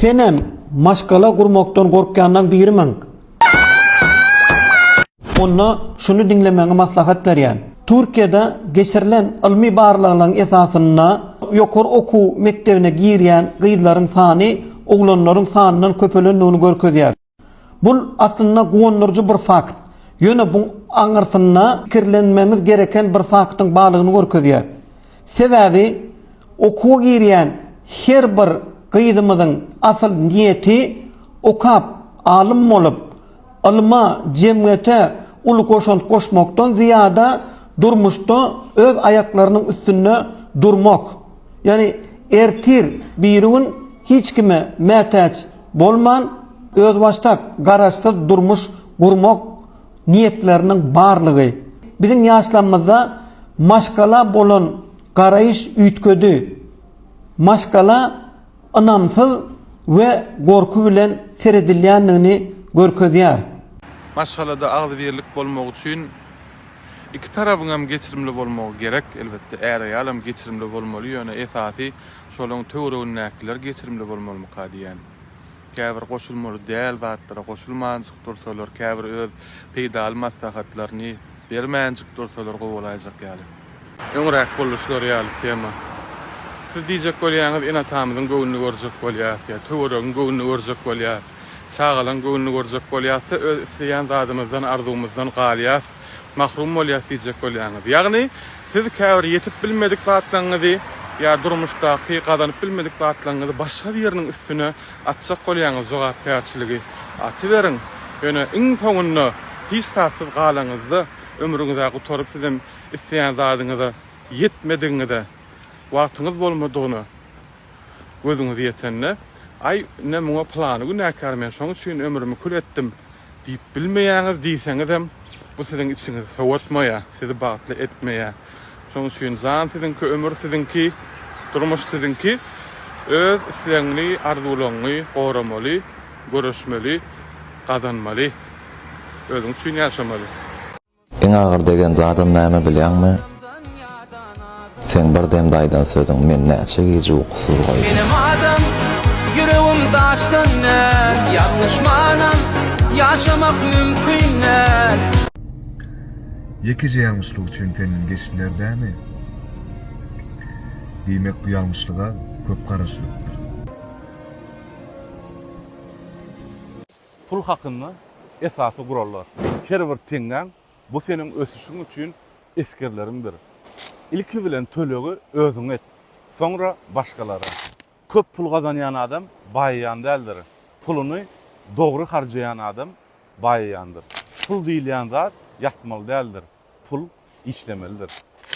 Senem maşgala gurmakdan gorkýandan birimen. Onda şunu dinlemäňe maslahat berýän. Türkiýede geçirilen ilmi barlygyň esasyna ýokary oku mektebine girýän gyzlaryň sany oglanlaryň sanynyň köpelendigini görkezýär. Bul aslynda gowandyrjy bir fakt. Ýöne bu aňyrsyna kirlenmemiz gereken bir faktyň barlygyny görkezýär. Sebäbi okuwa girýän her bir gyzymyzyň asl niýeti okap, alim bolup, ilma, jemgyýete uly koşmakdan ziyada durmuşda öz ayaklarynyň üstünde durmak. Yani ertir birigin hiç kime mätäç bolman, öz başta garaşda durmuş gurmak niyetlerinin barlygy. Bizim ýaşlanmazda maşgala bolan garaýyş üýtgedi. Maşgala anamsyz we gorku bilen seredilýändigini görkezýär. Maşgalada agzybirlik bolmak üçin iki tarafyň hem geçirimli bolmagy gerek. Elbetde äreýalam geçirimli bolmaly, ýöne esasy şolaň töweregini näkiler geçirimli bolmaly diýen. Käbir goşulmaly däl zatlara goşulmanjyk dursalar, käbir öz peýdal maslahatlaryny bermänjik dursalar gowulajak ýaly. Öňrek boluşlar ýaly tema. Siz diýjek bolýaňyz ene tamyzyň göwnüni görjek bolýar, töweregiň göwnüni görjek bolýar, çağalan göwnüni görjek bolýarsa öz isleýän zadymyzdan, arzumyzdan galýas, mahrum bolýas diýjek bolýaňyz. Ýagny siz käbir ýetip bilmedik zatlaryňyzy ýa durmuşda kazanyp bilmedik zatlaryňyzy başga bir ýeriniň üstüne atjak bolýaňyz jogapkärçiligi atyberin. Ýöne iň soňunda hiç tapsyz galaňyzda ömrüňizde guturup sizem isleýän zadyňyza ýetmediňizde wagtyňyz bolmadygyny gözüňiz ýetenne ay ne muňa plany günäkär men şoň üçin ömrümi kül etdim diýip bilmeýäňiz diýseňiz hem bu siziň içiňizi sowatmaýa, sizi bagtly etmeýä. Şoň üçin zan siziňki ömür siziňki, durmuş siziňki öz isleýäňli, arzularyňy goramaly, görüşmeli, gazanmaly, özüň üçin ýaşamaly. Eň agyr degen zadym näme bilýärmi? Sen bir dem daýdan söýdüň, men näçe gije ukusur goýdum. Benim adam yüreğim taştın yanlışmanan yaşamak mümkünler. Yekeje ýalňyşlyk üçin senin geçişlerdämi? Diýmek bu ýalňyşlyga köp garaşlykdyr. Pul hakyny esasy gurallar. Her bir teňden bu senin ösüşiň üçin eskerlerimdir. İlki bilen tölegi özüň et, soňra başgalara. Köp pul gazanýan adam baýýan däldir. Puluny dogry harjaýan adam baýýandyr. Pul diýilýän zat ýatmaly däldir. Pul işlemelidir.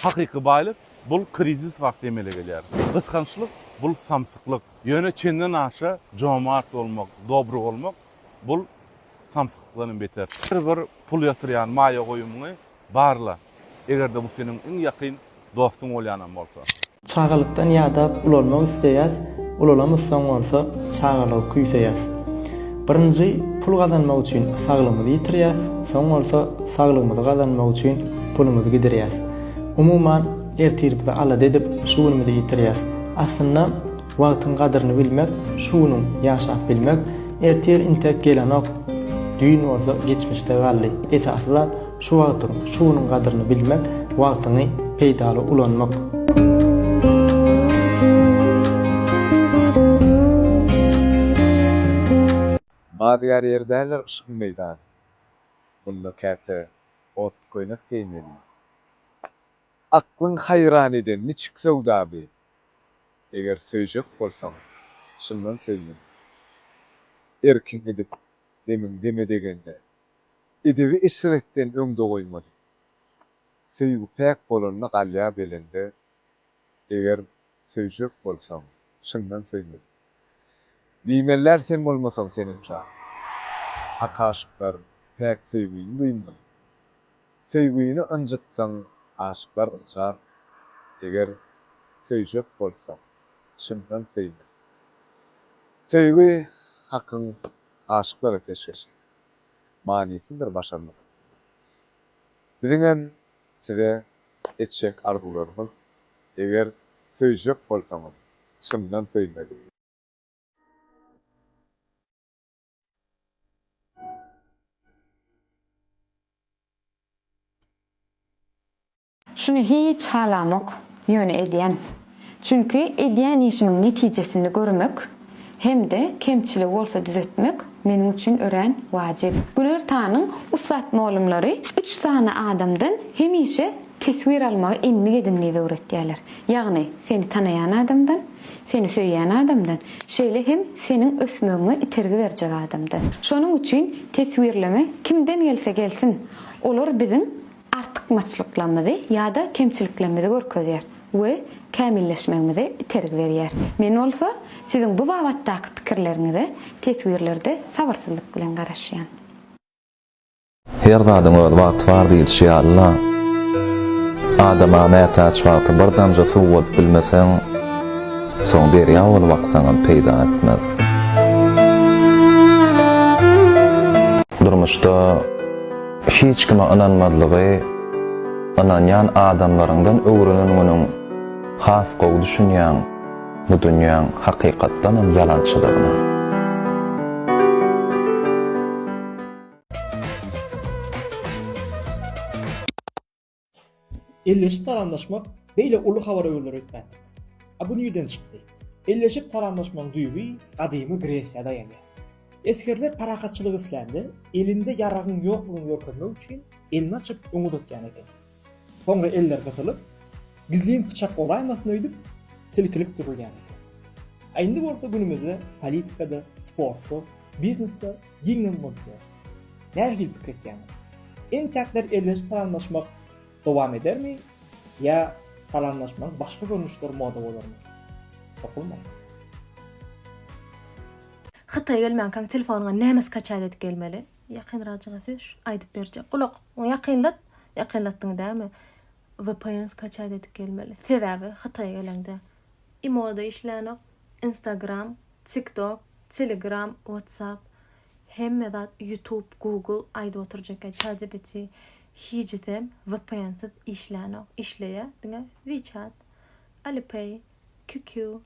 Hakyky baýlyk bul krizis wagty emele gelýär. Gysgançlyk bul samsyklyk. Ýöne çenden aşa jomart bolmak, dobry bolmak bul samsyklykdan beter. Bir pul ýatyrýan maýa goýumyny barla. Egerde bu senin iň ýakyn dostun bolýanan bolsa. Çağalıktan ýa-da ulanmak isleýäs, ulanamazsaň bolsa çağalyk küýseýäs. Birinji pul gazanmak üçin saglymyzy ýitirýäs, soň bolsa saglymyzy gazanmak üçin pulumuzy giderýäs. Umuman ertiripde alad edip şuwunymy ýitirýäs. Aslynda wagtyň gadryny bilmek, şuwunyň ýaşap bilmek, ertir intek gelenok düýün bolsa geçmişde galdy. Esasy zat şu wagtyň, şuwunyň gadryny bilmek, wagtyny peýdaly ulanmak. Bazılar yerdeler ışık meydan. Bunda kerte ot koynak keymeli. Aklın hayran eden niçik sevdabi. Eğer söýjek bolsaň, şundan söýün. Erkin edip demin deme degende. Edebi isretden öňde goýmaly. Söýgü pek bolanyna galýa belende. Eger söýjek bolsaň, şundan söýün. Diýmeler sen bolmasaň senin çaq. Akaşyklar pek söýgüni duýmaly. Söýgüni anjatsaň aşyklar çaq. Eger söýjek bolsaň, şundan söýün. Söýgü hakyň aşyklara peşkeş. Manisidir başarmak. Biziňem size etjek arzularymyz. Eger söýjek bolsaňyz, şundan söýün. Şunu hiç halamak yöne edýän. Çünkü edýän işiň netijesini görmek hem de kemçilik bolsa düzeltmek meniň üçin ören wajib. Güler tanyň ustat molumlary 3 tane adamdan hemişe tesvir almagy enni edinmeyi öwretýärler. Ýagny seni tanaýan adamdan, seni söýýän adamdan, şeýle hem senin ösmegini itergi berjek adamdan. Şonuň üçin tesvirleme kimden gelse gelsin, olar biziň artykmaçlyklarymyzy ýa-da kemçiliklerimizi görkezýär we kämilleşmegimizi itergi berýär. Men bolsa siziň bu babatdaky pikirleriňizi tesvirlerde sabarsızlyk bilen garaşýan. Her zadyň öz wagty bar diýdi Allah. Adama nätaç wagty bir damja suw bilmeseň, soň derýa ol wagtyňy peýda etmez. Durmuşda hiç kime inanmadlygy, inanýan adamlaryňdan öwreneniginiň has gowy düşünýän bu dünýäň hakykatdan hem ýalançylygyny. Elleşip salamlaşmak beýle uly habar öwürler etmän. Bu nüýden çykdy? Elleşip salamlaşmaň duýby gadymy Gresiýada ýaňy. Eskerler parakatçylyk islendi, elinde yaragyň ýoklugyny görkezmek üçin elini açyp öňe tutýan eken. Soňra eller gatylyp, gizliň pyçak olaýmasyny öýdüp, silkilip durulýan eken. Aýyndy bolsa günümizde politikada, sportda, biznesde ýeňden bolýar. Nähil pikir etýän. En täkler elleşip salamlaşmak dowam edermi? Ya salamlaşmak başga görnüşler moda bolarmy? Tapylmaý. Xitay gelmän kan telefonuňa nämes kaçat edip gelmeli. Ýakyn rajaga söz aýdyp berjek. Gulak, ýakynlatdyň dämi? VPN kaçat edip gelmeli. Sebäbi Xitay gelende imoda işlänek, Instagram, TikTok, Telegram, WhatsApp, hemme zat YouTube, Google aýdyp oturjak ChatGPT hiçtem VPN-siz işlänek, işleýär. Diňe WeChat, Alipay, QQ,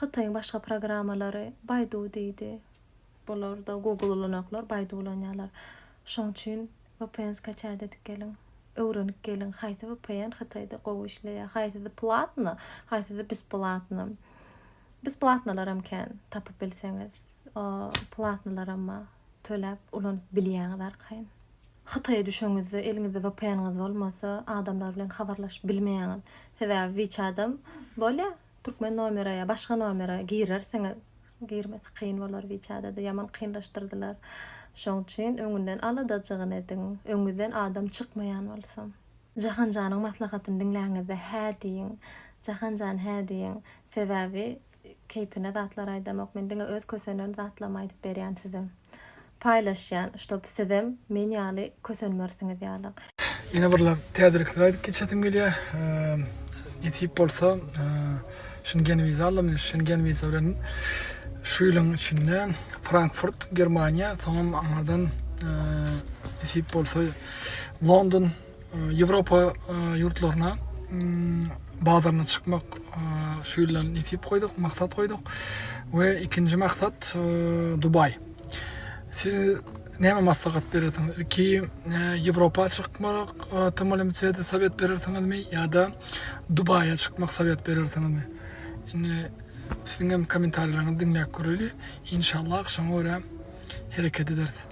Xitayň başga programmalary Baidu diýdi. Bular da Google ulanaklar, Baidu ulanýarlar. Şoň üçin VPN kaçat edip gelin. Öwrenip gelin. Haýsy VPN Xitayda gowy işleýär, haýsy platny, haýsy besplatny. Besplatnalar hem kan tapyp bilseňiz, platnalar ama tölep ulanyp bilýänler kyn. Xitay'a düşöňizde eliňizde VPN-iňiz bolmasa, adamlar bilen habarlaşyp bilmeýäňiz. Sebäbi WeChat'ym bolýa, türkmen nomeraya, başga nomera girerseňiz, girmesi kyn bolar WeChat'da ýaman kynlaşdyrdylar. Şoň üçin öňünden aladajagyň ediň, öňünden adam çykmaýan bolsa. Jahanjanyň maslahatyny dinläňizde hä diýin, Jahanjan hä diýin. Sebäbi keypine zatlar aýdamak, men diňe öz kösenlerini zatlamaý diýip berýän sizem. Paylaşyan, ştop sizem men ýaly kösenmersiňiz ýalyk. Ýene birler täzirikler aýdyp geçetim gelýär. Ýetip bolsa, Schengen wiza alamy, Schengen wiza bilen şu ýylyň içinde Frankfurt, Germaniýa, soňam aňardan ýetip bolsa London, Ýewropa ýurtlaryna bazaryna çykmak şu ýylan ýetip goýduk, maksat goýduk we ikinji maksat Dubay. Siz näme maslahat berersiňiz? Ki Ýewropa çykmak tamalamyçe sabet berersiňizmi ýa-da Dubaýa çykmak sabet berersiňizmi? Sizin hem komentarlaryňyzy dinläp göreli. İnşallah şoňa görä hereket edersiz.